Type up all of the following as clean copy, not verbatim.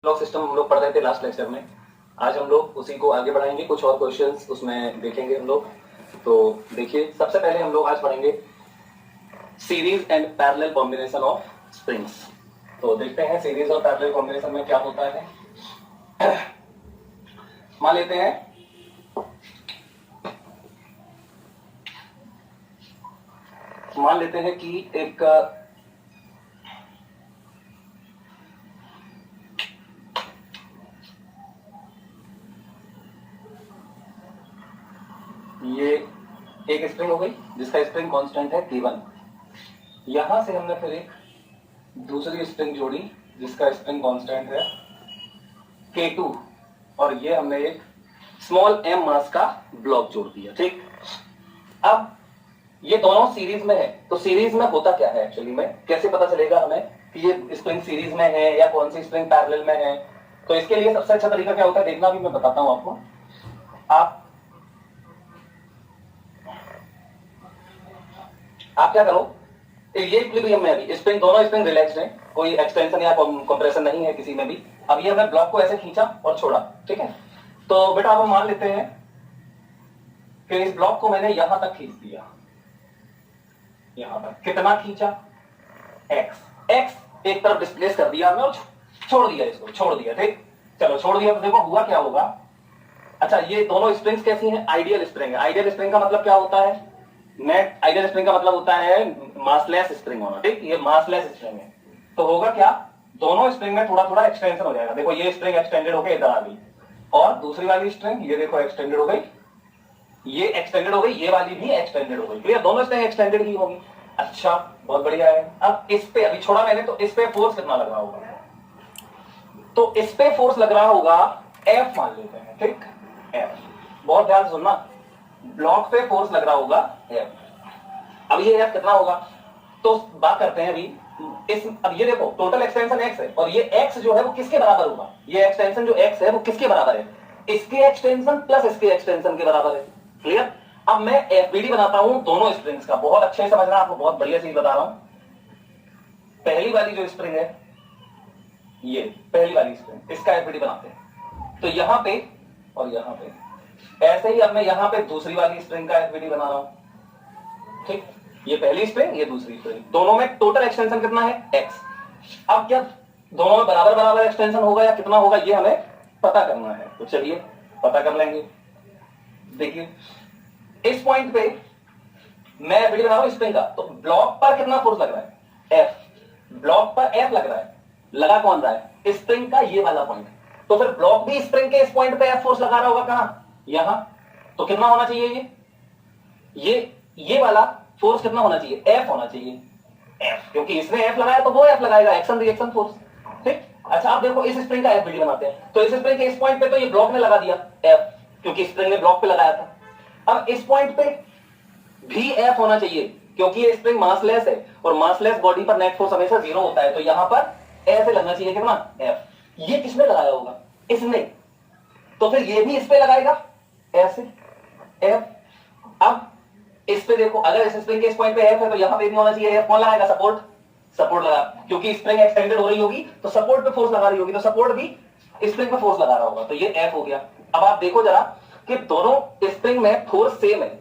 Block system हम लोग पढ़ रहे थे लास्ट लेक्चर में। आज हम लोग उसी को आगे बढ़ाएंगे, कुछ और क्वेश्चंस उसमें देखेंगे हम लोग। तो देखिए, सबसे पहले हम लोग आज पढ़ेंगे series and parallel combination of springs. तो देखते हैं सीरीज और पैरेलल कॉम्बिनेशन में क्या होता है। मान लेते हैं कि एक ये एक स्प्रिंग हो गई जिसका स्प्रिंग कांस्टेंट है K1। यहां से हमने फिर एक दूसरी स्प्रिंग जोड़ी जिसका स्प्रिंग कांस्टेंट है K2, और ये हमने एक स्मॉल m मास का ब्लॉक जोड़ दिया। ठीक, अब ये दोनों सीरीज में है, तो सीरीज में होता क्या है एक्चुअली में, कैसे पता चलेगा हमें कि ये स्प्रिंग सीरीज में है या कौन सी स्प्रिंग पैरेलल में है। तो इसके लिए सबसे अच्छा तरीका क्या होता है देखना, भी मैं बताता हूं आपको। आप क्या करो, ये इक्विलिब्रियम में अभी स्प्रिंग, दोनों स्प्रिंग रिलैक्स्ड हैं, कोई एक्सटेंशन या कंप्रेशन नहीं है किसी में भी। अब ये हमने ब्लॉक को ऐसे खींचा और छोड़ा, ठीक है। तो बेटा अब हम मान लेते हैं कि इस ब्लॉक को मैंने यहां तक खींच दिया, यहां तक कितना खींचा, x एक तरफ डिस्प्लेस कर दिया हमने और छोड़ दिया, इसको छोड़ दिया। ठीक, चलो छोड़ दिया, तो देखो हुआ क्या होगा। अच्छा, ये दोनों स्प्रिंग्स कैसी हैं, आइडियल स्प्रिंग है। आइडियल स्प्रिंग का मतलब क्या होता है, नेट आइडियल स्प्रिंग का मतलब होता है मासलेस स्प्रिंग होना। ठीक, ये मासलेस स्प्रिंग है। तो होगा क्या, दोनों स्प्रिंग में थोड़ा थोड़ा एक्सटेंशन हो जाएगा। देखो ये स्प्रिंग एक्सटेंडेड होकर इधर आ गई, और दूसरी वाली स्प्रिंग ये देखो एक्सटेंडेड हो गई, ये एक्सटेंडेड हो गई, ये वाली भी एक्सटेंडेड हो गई। क्लियर, दोनों स्प्रिंग एक्सटेंडेड ही होगी। अच्छा, बहुत बढ़िया है। अब इस पे अभी छोड़ा मैंने, तो इस पे फोर्स कितना लग रहा होगा, तो इस पे फोर्स लग रहा होगा F मान लेते हैं। ठीक, F, बहुत ध्यान सुनना, ब्लॉक पे फोर्स लग रहा होगा F। अब ये F कितना होगा, तो बात करते हैं अभी इस। अब ये देखो टोटल एक्सटेंशन x है, और ये x जो है वो किसके बराबर होगा, ये एक्सटेंशन जो x है वो किसके बराबर है, इसके एक्सटेंशन प्लस इसके एक्सटेंशन के बराबर है। क्लियर, अब मैं FBD बनाता हूं दोनों स्प्रिंग्स का, बहुत अच्छे से समझना, आपको बहुत बढ़िया चीज बता रहा हूं। पहली वाली जो स्प्रिंग है, ये पहली वाली स्प्रिंग, इसका FBD बनाते हैं। तो यहां पे और यहां पे ऐसे ही अब मैं यहां पे दूसरी वाली स्प्रिंग का FBD बना रहा हूं। ठीक, ये पहली स्प्रिंग, ये दूसरी स्प्रिंग, दोनों में टोटल एक्सटेंशन कितना है, x। अब क्या दोनों में बराबर बराबर एक्सटेंशन होगा या कितना होगा, ये हमें पता करना है। तो चलिए पता कर लेंगे। देखिए इस पॉइंट पे मैं FBD बना रहा हूं स्प्रिंग का, तो ब्लॉक पर कितना फोर्स लग रहा है, F। ब्लॉक पर F लग रहा है, लगा कौन रहा है, स्प्रिंग का ये वाला पॉइंट। तो फिर ब्लॉक भी स्प्रिंग के इस पॉइंट पे F फोर्स लगा रहा होगा, कहां, यहां। तो कितना होना चाहिए, ये वाला फोर्स कितना होना चाहिए, F होना चाहिए, F, क्योंकि इसने F लगाया तो वो F लगाएगा, एक्शन रिएक्शन फोर्स। ठीक, अच्छा आप देखो इस स्प्रिंग का FBD बनाते हैं, तो इस स्प्रिंग के इस पॉइंट पे तो ये ब्लॉक ने लगा दिया F, क्योंकि स्प्रिंग ने ब्लॉक पे लगाया था। अब इस पॉइंट पे भी F होना चाहिए, क्योंकि ये स्प्रिंग मासलेस है, और मासलेस बॉडी पर नेट फोर्स हमेशा 0 होता है, तो यहां पर ऐसे लगना चाहिए कितना, F। ये किसने लगाया होगा, इसने, तो फिर ये भी इस पे लगाएगा ऐसे F। अब इस पे देखो, अगर इस स्प्रिंग के इस पॉइंट पे F है तो यहां पे भी होना चाहिए F। कौन लगाएगा, सपोर्ट, सपोर्ट लगा, क्योंकि स्प्रिंग एक्सटेंडेड हो रही होगी तो सपोर्ट पे फोर्स लगा रही होगी, तो सपोर्ट भी स्प्रिंग पे फोर्स लगा रहा होगा, तो ये F हो गया। अब आप देखो जरा कि दोनों स्प्रिंग में फोर्स सेम है,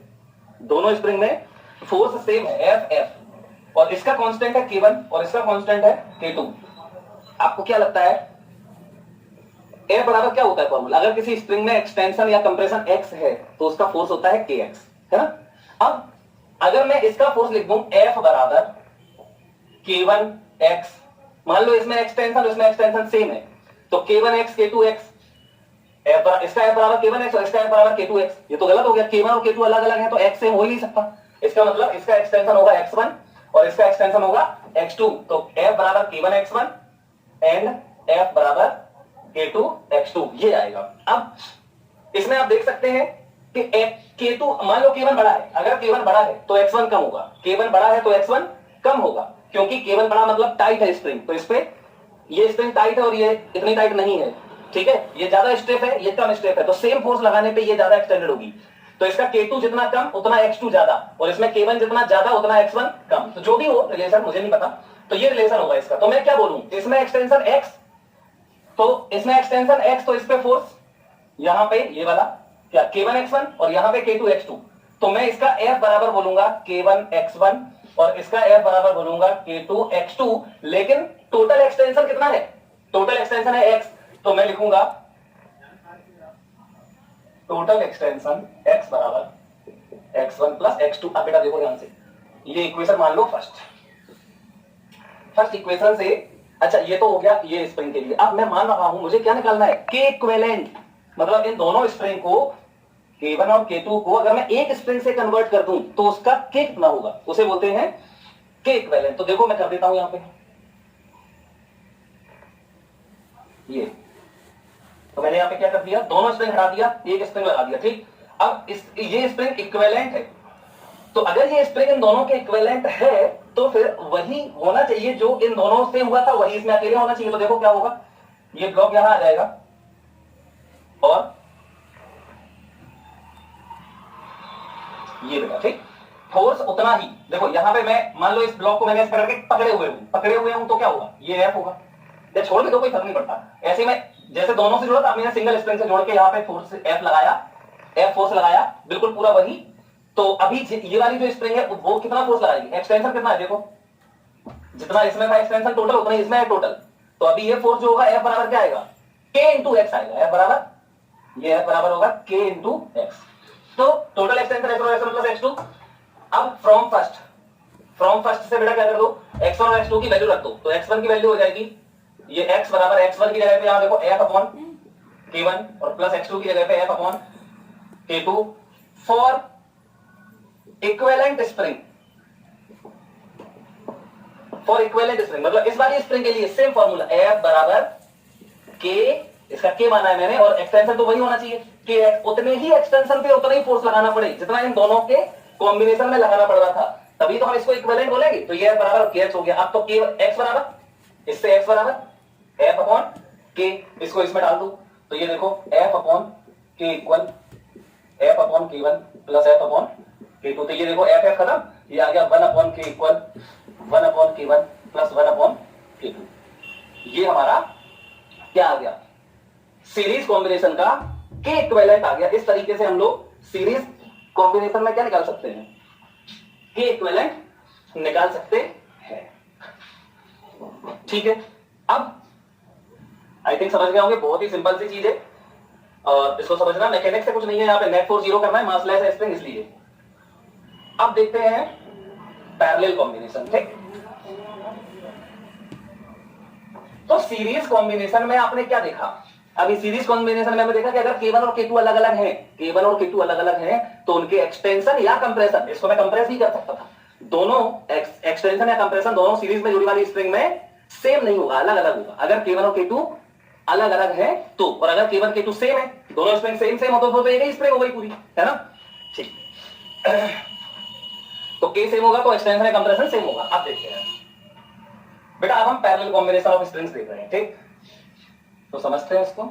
दोनों स्प्रिंग में फोर्स सेम है F, और इसका कांस्टेंट है K1 और इसका कांस्टेंट है K2। आपको क्या लगता है F बराबर क्या होता है फॉर्मूला, अगर किसी स्प्रिंग में एक्सटेंशन या कंप्रेशन X है तो उसका फोर्स होता है KX, है ना। अब अगर मैं इसका फोर्स लिख दूं F बराबर K1X, मान लो इसमें एक्सटेंशन इसमें एक्सटेंशन सेम है, तो K1X K2X, इसका F बराबर K1X और इसका F बराबर K2X। ये तो गलत हो गया, K1 और K2 अलग अलग है तो X सेम हो ही नहीं सकता। इसका मतलब इसका एक्सटेंशन होगा X1 और इसका एक्सटेंशन होगा X2, तो F बराबर K1X1 एंड F बराबर K2X2, ये आएगा। अब इसमें आप देख सकते हैं कि K2, मान लो K1 बड़ा है, अगर K1 बड़ा है तो X1 कम होगा, K1 बड़ा है तो X1 कम होगा, क्योंकि K1 बड़ा मतलब टाइट है स्प्रिंग, तो इस पे ये स्प्रिंग टाइट है और ये इतनी टाइट नहीं है। ठीक है, ये ज्यादा स्ट्रेफ है, ये कम स्ट्रेफ है, तो सेम फोर्स लगाने पे ये ज्यादा एक्सटेंडेड होगी, तो इसका K2 जितना कम उतना X2 ज्यादा, और इसमें K1 जितना ज्यादा उतना X1 कम। तो जो भी हो रिलेशन, मुझे नहीं पता, तो ये रिलेशन होगा इसका। तो मैं क्या बोलूं, इसमें एक्सटेंशन X तो इसमें एक्सटेंशन x, तो इस पे फोर्स यहां पे ये वाला क्या K1x1 और यहां पे K2x2, तो मैं इसका F बराबर बोलूंगा K1x1 और इसका F बराबर बोलूंगा K2x2, लेकिन टोटल एक्सटेंशन कितना है? टोटल एक्सटेंशन है x, तो मैं लिखूंगा टोटल एक्सटेंशन x बराबर x1 प्लस x2। अब बेटा देखो ध्यान से, ये इक्वेशन मान लो फर्स्ट इक्वेशन से। अच्छा ये तो हो गया ये स्प्रिंग के लिए। अब मैं मान रहा हूं मुझे क्या निकालना है, के इक्विवेलेंट, मतलब इन दोनों स्प्रिंग को K1 और K2 को अगर मैं एक स्प्रिंग से कन्वर्ट कर दूं तो उसका के कितना होगा, उसे बोलते हैं के इक्विवेलेंट। तो देखो मैं कर देता हूं यहां पे ये, तो मैंने यहां पे क्या कर दिया, दोनों स्प्रिंग हटा दिया, एक स्प्रिंग लगा दिया, ठीक। अब ये स्प्रिंग इक्विवेलेंट है, तो अगर ये स्प्रिंग इन दोनों के इक्विवेलेंट है तो फिर वही होना चाहिए जो इन दोनों से हुआ था, वही इसमें अकेले होना चाहिए। तो देखो क्या होगा, ये ब्लॉक यहां आ जाएगा और ये बेटा, ठीक। फोर्स उतना ही, देखो यहां पे मैं मान लो इस ब्लॉक को मैंने पकड़े हुए हूं तो क्या होगा, ये एफ होगा, या छोड़ भी दो कोई फर्क नहीं पड़ता। ऐसे में जैसे दोनों से जोड़ा था, मैंने सिंगल स्प्रिंग से जोड़ के यहां पे फोर्स एफ लगाया, एफ फोर्स लगाया, बिल्कुल पूरा वही। तो अभी ये वाली जो स्प्रिंग है वो कितना फोर्स लगाएगी, एक्सटेंशन कितना है, देखो जितना इसमें था एक्सटेंशन टोटल उतना इसमें है टोटल। तो अभी ये फोर्स जो होगा एफ बराबर क्या आएगा, के इंटू एक्स आएगा, एफ बराबर ये एफ बराबर होगा के इंटू एक्स। तो टोटल एक्सटेंशन एक्स1 प्लस x2। अब फ्रॉम फर्स्ट से बेटा क्या कर दो, x1 और x2 की वैल्यू रख दो, तो x1 की वैल्यू हो जाएगी ये x बराबर x1 की जगह पे यहां देखो f अपॉन k1 और प्लस x2 की जगह पे f upon k2 for equivalent spring. For equivalent spring मतलब इस वाली स्प्रिंग के लिए सेम फॉर्मूला, f बराबर k, इसका k माना है मैंने, और एक्सटेंशन तो वही होना चाहिए कि उतने ही एक्सटेंशन पे उतना ही फोर्स लगाना पड़े जितना इन दोनों के कॉम्बिनेशन में लगाना पड़ रहा था, तभी तो हम इसको इक्विवेलेंट बोलेंगे। तो ये बराबर kx हो गया। अब तो k x बराबर, इससे x बराबर f अपॉन k, इसको इसमें डाल दो, तो ये देखो f upon k equal f upon k1 plus f upon k2। तो ये देखो f खत्म, ये आ गया 1 upon k equal 1 upon k1 plus 1 upon k2। ये हमारा क्या आ गया, सीरीज कॉम्बिनेशन का के इक्विवेलेंट आ गया। इस तरीके से हम लोग सीरीज कॉम्बिनेशन में क्या निकाल सकते हैं, के इक्विवेलेंट निकाल सकते हैं, ठीक है। अब आई थिंक समझ गए होंगे, बहुत ही सिंपल सी चीज है और इसको समझना मैकेनिक्स से कुछ नहीं है, यहाँ पे नेट फोर्स जीरो करना है, मास लेस है स्प्रिंग इसलिए। अब देखते हैं पैरेलल कॉम्बिनेशन, ठीक। तो सीरीज कॉम्बिनेशन में आपने क्या देखा, अभी सीरीज कॉम्बिनेशन में हमने देखा कि अगर K1 और K2 अलग अलग हैं, K1 और K2 अलग अलग हैं, तो उनके एक्सटेंशन या कंप्रेशन, इसको मैं कंप्रेस ही कर सकता था, दोनों एक्सटेंशन या कंप्रेशन दोनों सीरीज में जुड़ी वाली स्प्रिंग में सेम नहीं होगा, अलग अलग होगा। अगर K1 और K2 अलग अलग है तो, और अगर K1 K2 सेम है, दोनों स्प्रिंग सेम हो तो एक ही स्प्रिंग हो गई पूरी, है ना, ठीक। तो K सेम होगा तो एक्सटेंशन या कंप्रेशन सेम होगा। अब देखते हैं बेटा, अब हम पैरेलल कॉम्बिनेशन ऑफ स्प्रिंग्स देख रहे हैं, ठीक। तो समझते हैं इसको।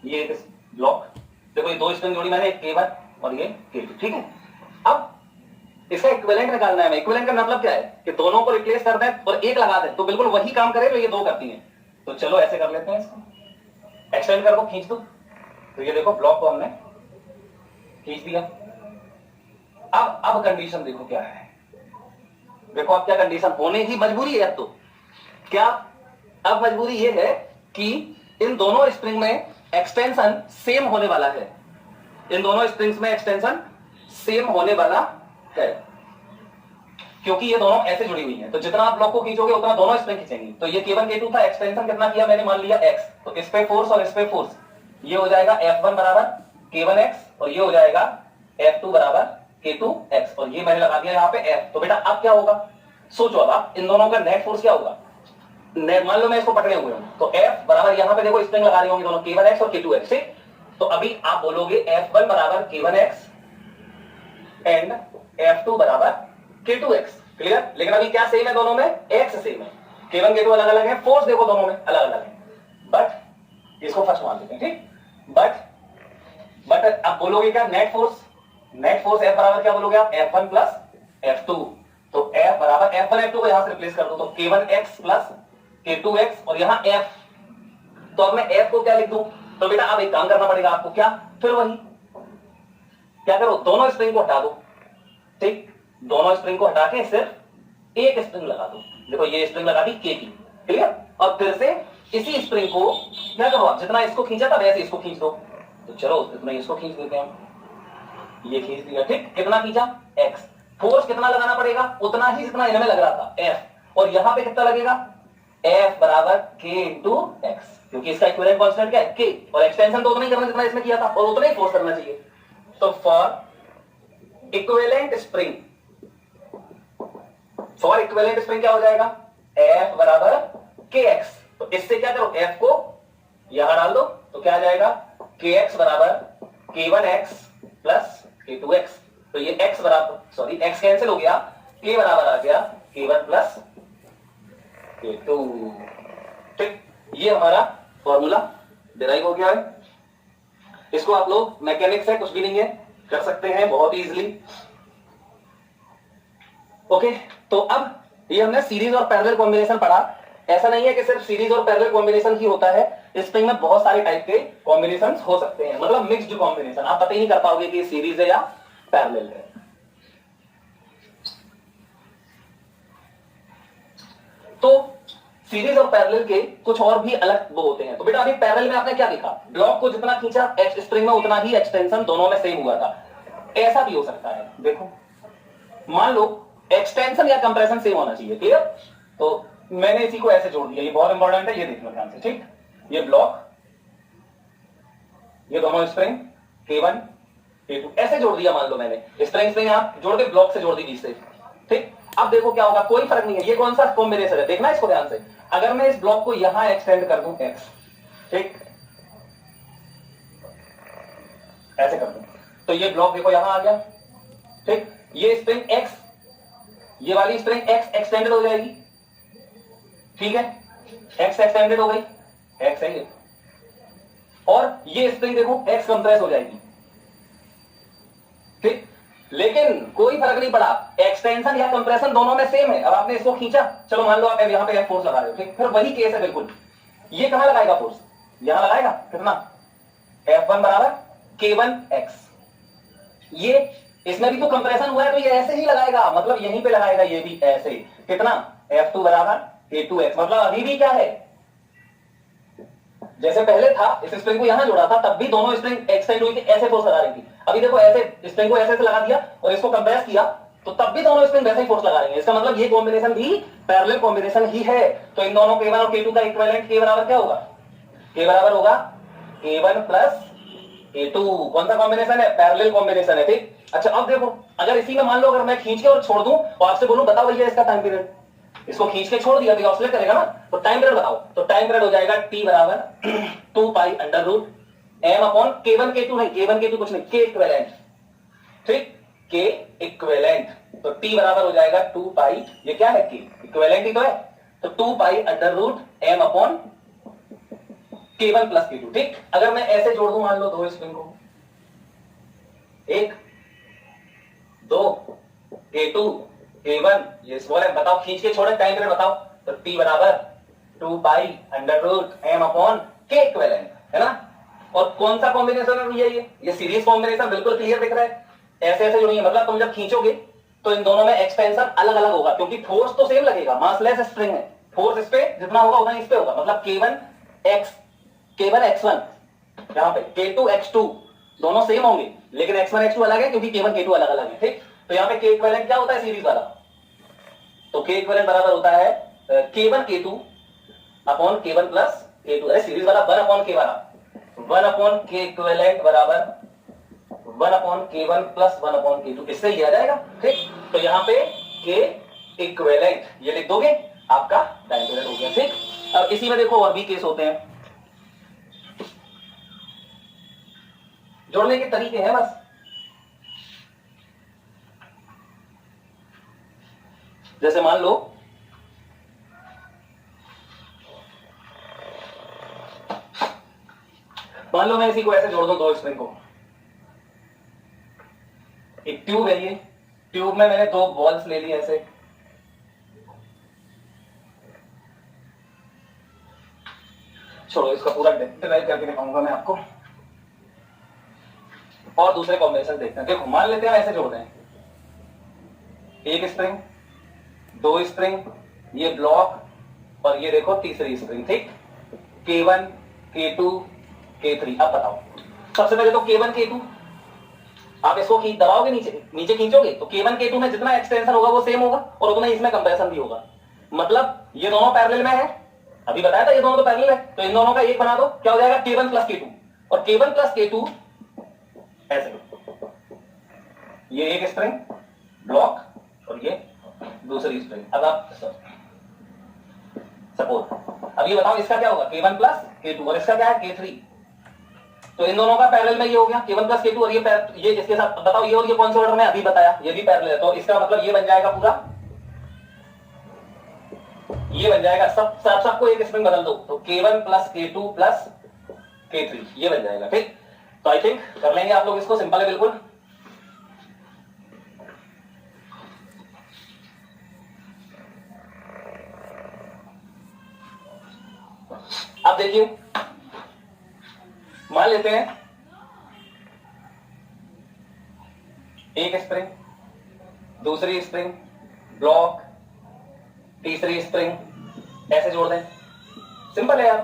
ये एक ब्लॉक, देखो ये दो स्प्रिंग जोड़ी मैंने, K1 और ये K2, ठीक है। अब इसका इक्विवेलेंट निकालना है। इक्विवेलेंट का मतलब क्या है कि दोनों को रिप्लेस कर दें और एक लगा दें तो बिल्कुल वही काम करे जो ये दो करती हैं। तो चलो ऐसे कर लेते हैं, इसको एक्सटेंड कर दो, खींच दो, तो ये देखो ब्लॉक को हमने खींच दिया। अब कंडीशन देखो क्या है, देखो अब क्या कंडीशन होने की मजबूरी है। अब तो क्या, अब मजबूरी ये है कि इन दोनों स्प्रिंग में एक्सटेंशन सेम होने वाला है, इन दोनों स्प्रिंग्स में एक्सटेंशन सेम होने वाला है, क्योंकि ये दोनों ऐसे जुड़ी हुई हैं। तो जितना आप ब्लॉक को खींचोगे उतना दोनों स्प्रिंग खींचेंगी। तो ये K1 K2 था, एक्सटेंशन कितना किया मैंने, मान लिया x, तो इस पे फोर्स और इस पे फोर्स, ये हो जाएगा F1 बराबर K1x और ये हो जाएगा F2 बराबर K2x, और ये मैंने लगा दिया यहाँ पे F। तो बेटा अब क्या होगा, सोचो अब आप, इन दोनों का नेट फोर्स क्या होगा, मान लो मैं इसको पकड़े हुए हूं, तो F बराबर यहाँ पे देखो स्प्रिंग लगा रही होंगी दोनों, K1x और K2x, ठीक। तो अभी आप बोलोगे F1 बराबर K1x एंड F2 बराबर K2x, क्लियर। लेकिन अभी क्या सेम है दोनों में, x सेम है, K1 K2 अलग अलग है, फोर्स देखो दोनों में अलग अलग है, बट इसको फर्स्ट मान लेते हैं, ठीक। बट अब बोलोगे क्या, net force net force F बराबर क्या बोलोगे आप, F1 प्लस F2। तो F बराबर F1 F2 को यहां से रिप्लेस कर दो, तो K1x प्लस K2x, और यहां F, तो अब मैं F को क्या लिख दूं, तो बेटा अब एक काम करना पड़ेगा आपको, क्या, फिर वही क्या करो, दोनों स्प्रिंग को हटा दो, ठीक, दोनों स्प्रिंग को हटा के सिर्फ एक स्प्रिंग लगा दो। देखो ये स्प्रिंग लगा दी K की, क्लियर, और फिर से इसी स्प्रिंग को क्या करो आप, जितना इसको खींचा था वैसे इसको खींच दो। तो चलो इतना इसको खींच देते हैं, ये खींच दिया, ठीक, कितना खींचा, x, फोर्स कितना लगाना पड़ेगा, उतना ही जितना इनमें लग रहा था F, और यहां पे कितना लगेगा, F बराबर K इंटू एक्स, क्योंकि इसका इक्विवेलेंट कांस्टेंट क्या है, K, और एक्सटेंशन तो उतना ही करना जितना इसमें किया था, और उतना ही फोर्स करना चाहिए। तो for equivalent spring, for equivalent spring क्या हो जाएगा, F बराबर Kx, तो इससे क्या करो, F को यहां डाल दो, तो क्या आ जाएगा, Kx बराबर K1x प्लस K2x, तो ये x बराबर, सॉरी x कैंसिल हो गया, K बराबर आ गया K1 प्लस K2, ठीक, ये हमारा फॉर्मूला डिराइव हो गया है। इसको आप लोग मैकेनिक्स है, कुछ भी नहीं है, कर सकते हैं बहुत इजीली। ओके, तो अब ये हमने सीरीज और पैरेलल कॉम्बिनेशन पढ़ा। ऐसा नहीं है कि सिर्फ सीरीज और पैरेलल कॉम्बिनेशन ही होता है, स्प्रिंग में बहुत सारे टाइप के कॉम्बिनेशन हो सकते हैं, मतलब मिक्स्ड कॉम्बिनेशन, आप पता ही नहीं कर पाओगे कि सीरीज है या पैरेलल है। तो सीरीज और पैरेलल के कुछ और भी अलग वो होते हैं। तो बेटा अभी पैरेलल में आपने क्या देखा, ब्लॉक को जितना खींचा स्प्रिंग में उतना ही एक्सटेंशन दोनों में सेम हुआ था। ऐसा भी हो सकता है, देखो मान लो एक्सटेंशन या कंप्रेशन सेम होना चाहिए, क्लियर, तो मैंने इसी को ऐसे जोड़ दिया, ये बहुत इंपॉर्टेंट है, ये देखना ध्यान से, ठीक, ये ब्लॉक, ये दोनों स्प्रिंग K1 K2 ऐसे जोड़ दिया, मान लो मैंने स्प्रिंग से यहां जोड़ के ब्लॉक से जोड़ दी बीच से, ठीक। अब देखो क्या होगा, कोई फर्क नहीं है ये कौन सा कॉम्बिनेशन है, देखना इसको ध्यान से। अगर मैं इस ब्लॉक को यहां एक्सटेंड कर दूं x, ठीक, ऐसे कर दूं, तो ये ब्लॉक देखो यहां आ गया, ठीक, ये स्प्रिंग x, ये वाली स्प्रिंग x एक्सटेंडेड हो जाएगी, ठीक है, x एक्सटेंडेड हो गई, x है ये, और ये स्प्रिंग देखो x कंप्रेस हो जाएगी, ठीक, लेकिन कोई फर्क नहीं पड़ा, एक्सटेंशन या कंप्रेशन दोनों में सेम है। अब आपने इसको खींचा, चलो मान लो आप यहां पे फोर्स लगा रहे हो, ठीक, फिर वही केस है बिल्कुल, ये कहां लगाएगा फोर्स, यहां लगाएगा, कितना, F1 बराबर K1x, ये इसमें भी तो कंप्रेशन हुआ है तो ये ऐसे ही लगाएगा, मतलब यहीं पे लगाएगा, ये भी ऐसे, कितना, F2 बराबर K2x, मतलब अभी भी क्या है, जैसे पहले था इस स्प्रिंग को यहां जोड़ा था तब भी दोनों स्प्रिंग एक्सटेंड हुई थी, ऐसे फोर्स लगा रही थी। अभी देखो ऐसे स्प्रिंग को ऐसे लगा दिया और इसको कंप्रेस किया, तो तब भी दोनों स्प्रिंग वैसे ही फोर्स लगा रही है। इसका मतलब ये कॉम्बिनेशन भी पैरेलल कॉम्बिनेशन ही है। तो इन दोनों K1 और K2 का इक्विवेलेंट K बराबर क्या होगा, K बराबर होगा K1 प्लस K2। कौन सा कॉम्बिनेशन है, पैरेलल कॉम्बिनेशन है, ठीक। अच्छा अब देखो, अगर इसी में मान लो अगर मैं खींच के और छोड़ दूं और आपसे बोलूं बताओ भैया इसका टाइम पीरियड, इसको खींच के छोड़ दिया, ऑसिलेट करेगा ना, तो टाइम पीरियड बताओ, तो टाइम पीरियड हो जाएगा T बराबर 2 pi under root m upon K1 K2 नहीं, K1 K2 कुछ नहीं, K इक्विवेलेंट, ठीक, K इक्विवेलेंट, तो T बराबर हो जाएगा 2 पाई, ये क्या है K इक्विवेलेंट ही तो है, तो 2 pi under root m upon K1 plus K2, ठीक। अगर मैं ऐसे जोड़ दूं मान लो दो स्प्रिंग को, 1 2 K2 K1, ये स्मॉल है, बताओ खींच के छोड़े टाइम पीरियड बताओ, तो T बराबर 2 pi under root m upon K equivalent, है ना। और कौन सा कॉम्बिनेशन है भैया, ये सीरीज कॉम्बिनेशन, बिल्कुल क्लियर दिख रहा है, ऐसे ऐसे जुड़ी है, मतलब तुम जब खींचोगे तो इन दोनों में एक्सटेंशन अलग अलग होगा, क्योंकि फोर्स तो सेम लगेगा, मासलेस स्प्रिंग है, फोर्स इस पे जितना होगा उतना इस पे होगा, मतलब K1 X1 यहां पे K2 X2 दोनों सेम होंगे, लेकिन X1 X2 अलग है क्योंकि K1 K2 अलग अलग है, ठीक। तो यहां पे K इक्विवेलेंट क्या होता है सीरीज वाला, तो K इक्विवेलेंट बराबर होता है K1 K2 upon K1 plus K2, अरे सीरीज वाला 1 अपॉन K वाला 1 अपॉन K इक्विवेलेंट बराबर 1 upon K1 plus 1 upon K2, इससे ही आ जाएगा, ठीक। तो यहां पे K इक्विवेलेंट ये लिख दोगे, आपका टाइम पीरियड हो गया, ठीक। अब इसी में देखो और भी केस होते हैं, जोड़ने के तरीके हैं बस, जैसे मान लो मैं इसी को ऐसे जोड़ दूं दो स्प्रिंग को, एक ट्यूब है, ये ट्यूब में मैंने 2 बॉल्स ले लिए ऐसे, छोड़ो इसका पूरा डिराइव करके दिखाऊंगा मैं आपको। और दूसरे कॉम्बिनेशन देखते हैं। देखो मान लेते हैं ऐसे जोड़ते हैं, एक स्प्रिंग, 2 स्प्रिंग, ये ब्लॉक और ये देखो तीसरी स्प्रिंग, ठीक। K1 K2 K3। अब बताओ, सबसे पहले तो K1 K2 आप इसको दबाओगे, नीचे खींचोगे तो K1 K2 में जितना एक्सटेंशन होगा वो सेम होगा और उतना इसमें कंप्रेशन भी होगा। मतलब ये दोनों पैरेलल में है, अभी बताया था ये दोनों तो पैरेलल है, तो इन दोनों का एक बना दो, क्या हो जाएगा K1 प्लस K2। और K1 प्लस K2 ऐसे, ये एक स्प्रिंग ब्लॉक और ये दूसरी स्प्रिंग। अब आप सपोज अब ये बताओ इसका क्या होगा K1 प्लस K2 और इसका क्या है K3। तो इन दोनों का पैरेलल में ये हो गया K1 प्लस K2 और ये इसके साथ बताओ ये और ये कौन से ऑर्डर में, अभी बताया ये भी पैरेलल है, तो इसका मतलब ये बन जाएगा पूरा, ये बन जाएगा सबको एक स्प्रिंग बदल दो तो K1 plus K2 plus K3 ये बन जाएगा, ठीक। तो आई थिंक कर लेंगे आप लोग इसको, सिंपल है बिल्कुल। अब देखिए मान लेते हैं एक स्प्रिंग, दूसरी स्प्रिंग, ब्लॉक, तीसरी स्प्रिंग, ऐसे जोड़ दें, सिंपल है यार।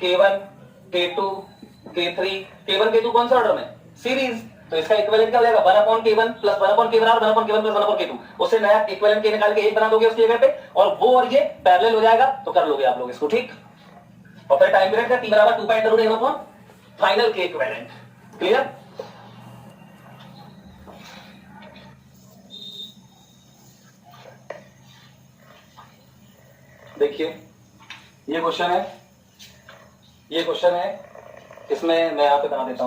K1 K2 K3, K1 K2 कौन सा ऑर्डर में, सीरीज, तो इसका इक्विवेलेंट क्या हो जाएगा 1/K1 प्लस 1/K1 और 1/K1 प्लस 1/K2। उससे नया इक्विवेलेंट K निकाल के एक बना दोगे उसकी जगह पे, और वो और ये पैरेलल हो जाएगा, तो कर लोगे आप लोग इसको, ठीक। और फिर टाइम पीरियड का T बराबर 2 pi into n upon final K equivalent, clear. देखिए ये क्वेश्चन है, इसमें मैं यहाँ पे बना देता हूं।